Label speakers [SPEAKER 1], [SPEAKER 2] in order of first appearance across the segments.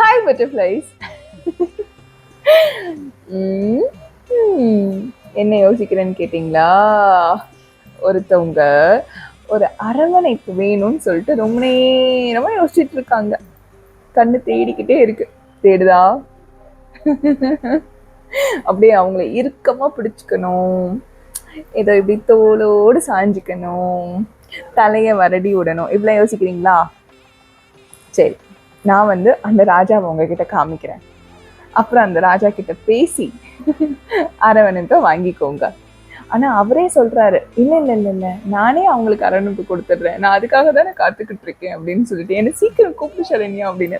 [SPEAKER 1] Hi butterflies. என்ன யோசிக்கிறேன்னு கேட்டீங்களா? ஒருத்தவங்க ஒரு அரவணைப்பு வேணும்னு சொல்லிட்டு ரொம்ப நேரமா யோசிச்சுட்டு இருக்காங்க. கண்ணு தேடிக்கிட்டே இருக்கு. தேடுதா? அப்படியே அவங்கள இறுக்கமா பிடிச்சுக்கணும், ஏதோ இப்படி தோளோடு சாஞ்சிக்கணும், தலைய வரடி விடணும், இப்படிலாம் யோசிக்கிறீங்களா? சரி, நான் அந்த ராஜாவை உங்ககிட்ட காமிக்கிறேன். அப்புறம் அந்த ராஜா கிட்ட பேசி அரவணைப்பை வாங்கிக்கோங்க. ஆனா அவரே சொல்றாரு, இல்ல இல்ல இல்ல இல்ல, நானே அவங்களுக்கு அரவணைப்பு கொடுத்துடுறேன், நான் அதுக்காக தானே காத்துக்கிட்டு இருக்கேன் அப்படின்னு சொல்லிட்டு, என்ன சீக்கிரம் கூப்பிட்டு சரண்யா அப்படின்னு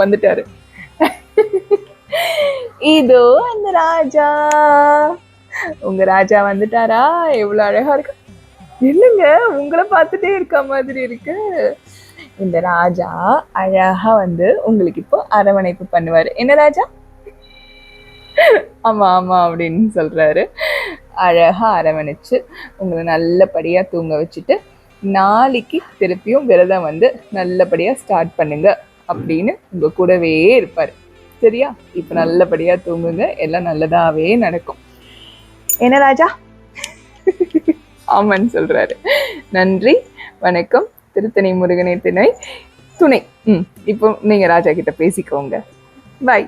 [SPEAKER 1] வந்துட்டாரு. இதோ அந்த ராஜா, உங்க ராஜா வந்துட்டாரா? எவ்வளவு அழகா இருக்கு. இல்லைங்க, உங்களை பார்த்துட்டே இருக்க மாதிரி இருக்கு. இந்த ராஜா அழகா உங்களுக்கு இப்போ அரவணைப்பு பண்ணுவாரு. என்ன ராஜா? ஆமா ஆமா அப்படின்னு சொல்றாரு. அழகா அரவணைச்சு உங்களை நல்லபடியா தூங்க வச்சுட்டு, நாளைக்கு திருப்பியும் விரதம் நல்லபடியா ஸ்டார்ட் பண்ணுங்க அப்படின்னு உங்க கூடவே இருப்பாரு. சரியா? இப்ப நல்லபடியா தூங்குங்க, எல்லாம் நல்லதாவே நடக்கும். என்ன ராஜா? ஆமான்னு சொல்றாரு. நன்றி, வணக்கம். திருத்தணி முருகனே துணை. இப்போ நீங்க ராஜா கிட்ட பேசிக்கோங்க. பாய்.